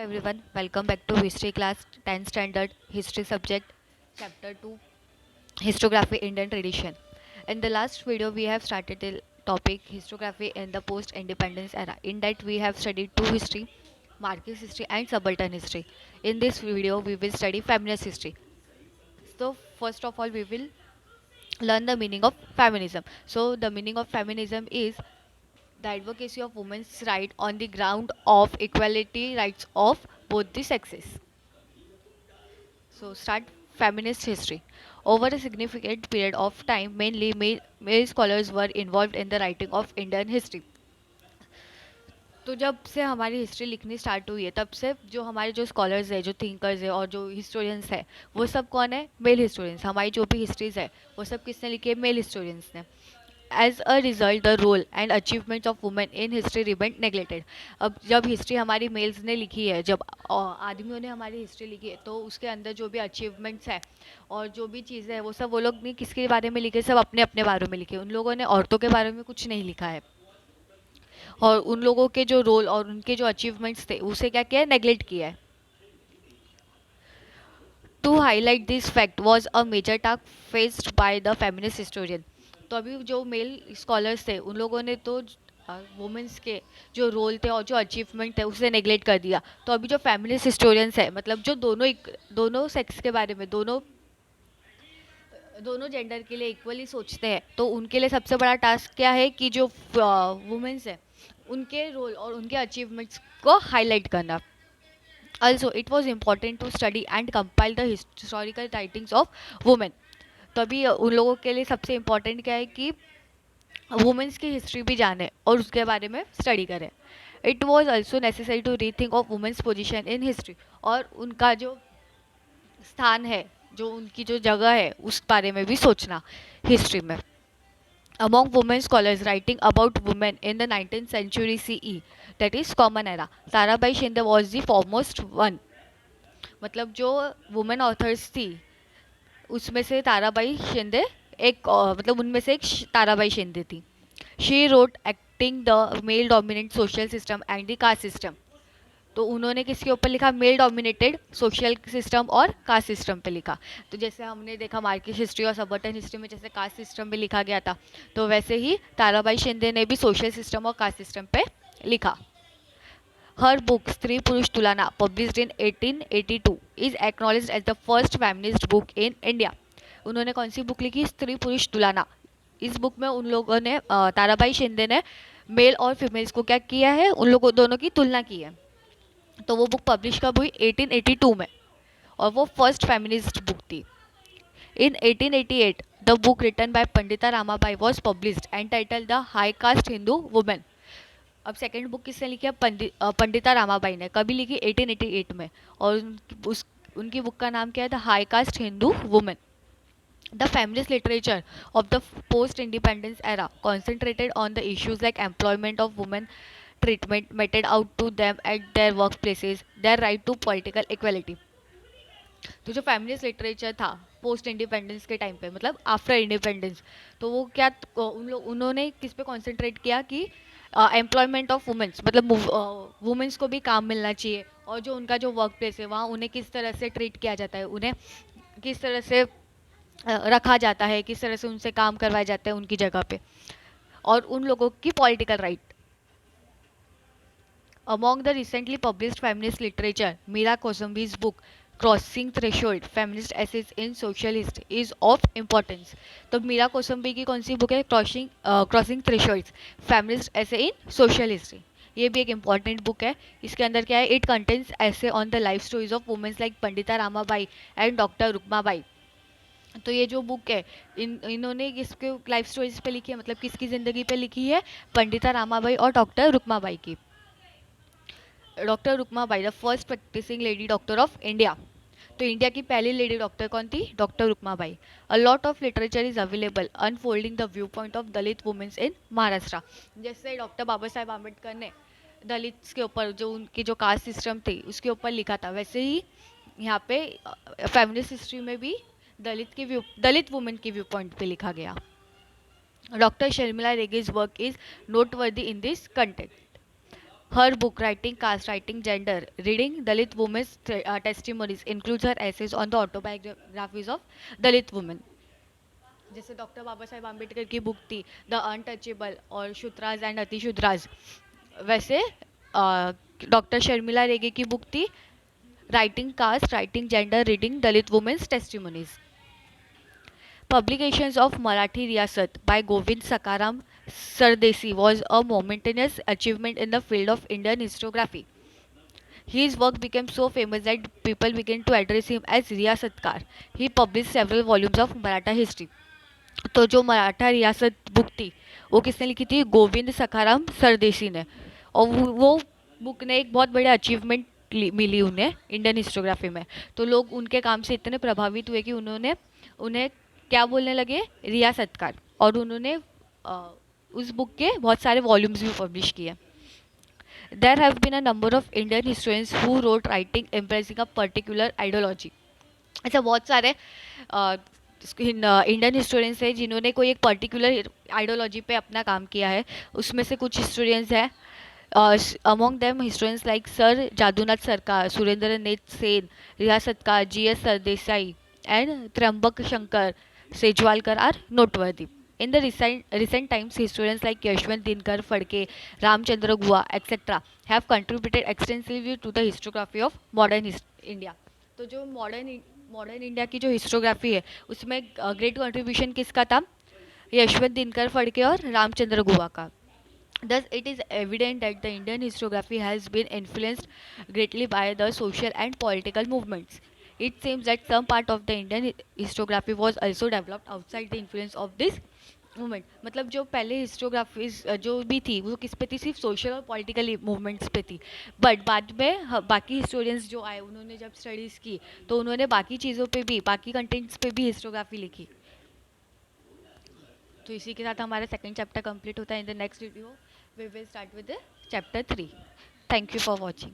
everyone, welcome back to History class 10th standard History subject chapter 2 Historiography Indian Tradition. In the last video we have started the topic Historiography in the post independence era. In that we have studied two history, Marxist history and subaltern history. In this video we will study feminist history. So first of all we will learn the meaning of feminism. So the meaning of feminism is the advocacy of women's right on the ground of equality rights of both the sexes. So start feminist history. Over a significant period of time, mainly male scholars were involved in the writing of Indian history. तो जब से हमारी history लिखनी start हुई है तब से जो हमारे जो स्कॉलर्स है जो थिंकर्स है और जो हिस्टोरियंस है वो सब कौन है मेल हिस्टोरियंस हमारी जो भी हिस्ट्रीज है वो सब किसने लिखी है मेल हिस्टोरियंस ने as a result the role and achievements of women in history remain neglected अब जब हिस्ट्री हमारी मेल्स ने लिखी है जब आदमियों ने हमारी हिस्ट्री लिखी है तो उसके अंदर जो भी अचीवमेंट्स है और जो भी चीज़ें हैं वो सब वो लोग ने किसके बारे में लिखे सब अपने अपने बारे में लिखे उन लोगों ने औरतों के बारे में कुछ नहीं लिखा है और उन लोगों के जो रोल और उनके जो अचीवमेंट्स थे उसे क्या किया है नेग्लेक्ट किया है to highlight this fact was a major task faced by the feminist historian तो अभी जो मेल स्कॉलर्स थे उन लोगों ने तो वुमेंस के जो रोल थे और जो अचीवमेंट थे उसे नेग्लेक्ट कर दिया तो अभी जो फेमिनिस्ट हिस्टोरियंस है मतलब जो दोनों सेक्स के बारे में दोनों दोनों जेंडर के लिए इक्वली सोचते हैं तो उनके लिए सबसे बड़ा टास्क क्या है कि जो वुमेन्स है उनके रोल और उनके अचीवमेंट्स को हाईलाइट करना also it was important to study and compile the historical writings of women तो अभी उन लोगों के लिए सबसे इम्पोर्टेंट क्या है कि वुमेंस की हिस्ट्री भी जाने और उसके बारे में स्टडी करें it was also necessary to rethink of women's position in history और उनका जो स्थान है जो उनकी जो जगह है उस बारे में भी सोचना हिस्ट्री में among women scholars writing about women in the 19th century CE, that is common era. Tarabai Shinde was the foremost one. मतलब जो वुमेन ऑथर्स थी उसमें से ताराबाई शिंदे एक मतलब उनमें से एक ताराबाई शिंदे थी she wrote acting the male dominant social system and the caste system तो उन्होंने किसके ऊपर लिखा मेल डोमिनेटेड सोशल सिस्टम और कास्ट सिस्टम पे लिखा तो जैसे हमने देखा मार्किश हिस्ट्री और सबर्टन हिस्ट्री में जैसे कास्ट सिस्टम पे लिखा गया था तो वैसे ही ताराबाई शिंदे ने भी सोशल सिस्टम और कास्ट सिस्टम पे लिखा her book Stri Purush Tulana published in 1882 is acknowledged as the first feminist book in India उन्होंने कौन सी बुक लिखी स्त्री पुरुष तुलना इस बुक में उन लोगों ने ताराबाई शिंदे ने मेल और फीमेल्स को क्या किया है उन लोगों दोनों की तुलना की है तो वो बुक पब्लिश कब हुई 1882 में और वो फर्स्ट फेमिनिस्ट बुक थी इन 1888 the book written by Pandita Ramabai was published and title the high cast Hindu women अब सेकेंड बुक किसने लिखी है पंडिता रामाबाई ने कभी लिखी 1888 में और उनकी बुक का नाम क्या है the high cast Hindu women The feminist literature of the post-independence era concentrated on the issues like employment of women, treatment meted out to them at their workplaces, their right to political equality. तो जो feminist literature था post independence के time पे मतलब after independence तो वो क्या उन्होंने किस पे कॉन्सेंट्रेट किया कि एम्प्लॉयमेंट ऑफ वुमेंस मतलब वुमेंस को भी काम मिलना चाहिए और जो उनका जो वर्क प्लेस है वहाँ उन्हें किस तरह से ट्रीट किया जाता है उन्हें किस तरह से रखा जाता है किस तरह से उनसे काम करवाए जाते हैं उनकी जगह पे और उन लोगों की political right among the recently published feminist literature Meera Kosambi's book crossing threshold feminist essays in social history is of importance तो मीरा कोसम्बी की कौन सी बुक है crossing threshold feminist essay in social history ये भी एक इम्पॉर्टेंट बुक है इसके अंदर क्या है it contents essays on the life stories of women's like Pandita Ramabai and doctor Rukmabai तो ये जो बुक है इन्होंने किसके लाइफ स्टोरीज पे लिखी है मतलब किसकी ज़िंदगी पे लिखी है पंडिता रामाबाई और डॉक्टर रुक्माबाई की doctor Rukmabai the first practising lady doctor of India तो इंडिया की पहली लेडी डॉक्टर कौन थी doctor Rukmabai a lot of literature is available unfolding the view point of Dalit women's in Maharashtra जैसे डॉक्टर बाबा साहेब आम्बेडकर ने दलित के ऊपर जो उनकी जो कास्ट सिस्टम थी उसके ऊपर लिखा था वैसे ही यहाँ पे फेमिनिस्ट हिस्ट्री में भी दलित वुमेन की व्यू पॉइंट पे लिखा गया doctor Sharmila Rege's work is noteworthy in this context Her book, Writing Caste, Writing Gender, Reading Dalit Women's Testimonies, includes her essays on the autobiographies of Dalit women. जैसे doctor Baba Saheb Ambedkar की book थी the untouchable और Shudras and अतिशुद्राज, वैसे doctor Sharmila रेगे की book थी writing caste, writing gender, reading Dalit women's testimonies. Publications of Marathi Riyasat by Govind Sakaram Sardesi was a momentous achievement in the field of Indian historiography. His work became so famous that people began to address him as Riyasatkar. He published several volumes of Maratha history. तो जो मराठा रियासत book थी वो किसने लिखी थी? गोविंद सखाराम सरदेसी ने. और वो बुक ने एक बहुत बड़े अचीवमेंट मिली उन्हें इंडियन हिस्टोग्राफी में. तो लोग उनके काम से इतने प्रभावित हुए कि उन्होंने उन्हें क्या बोलने लगे? रियासतकार. और उन्होंने उस बुक के बहुत सारे वॉल्यूम्स भी पब्लिश किए. There have been a number of Indian historians who wrote writing embracing a particular ideology. ऐसा बहुत सारे इंडियन हिस्टोरियंस है जिन्होंने कोई एक पर्टिकुलर आइडियोलॉजी पे अपना काम किया है. उसमें से कुछ हिस्टोरियंस हैं, among them historians like sir Jadunath Sarkar, Surendra Nath Sen, Riyasatkar, G.S. Sardesai and Tryambak Shankar Shejwalkar are noteworthy. In the recent times, historians like Yashwant Dinkar Phadke, Ramchandra Gua, etc. have contributed extensively to the historiography of modern India. तो जो modern India की जो historiography है उसमें great contribution किसका था? यशवंत दिनकर फड़के और रामचंद्र गुहा का. Thus, it is evident that the Indian historiography has been influenced greatly by the social and political movements. It seems that some part of the Indian historiography was also developed outside the influence of this movement. मतलब जो पहले historiography जो भी थी वो किस पे थी? सिर्फ सोशल और पॉलिटिकल मूवमेंट्स पे थी. बट बाद में बाकी हिस्टोरियंस जो आए उन्होंने जब स्टडीज़ की तो उन्होंने बाकी चीज़ों पे भी, बाकी कंटेंट्स पे भी हिस्टोग्राफी लिखी. तो इसी के साथ हमारा सेकंड चैप्टर कंप्लीट होता है. In the next video we will start with the chapter 3. Thank you for watching.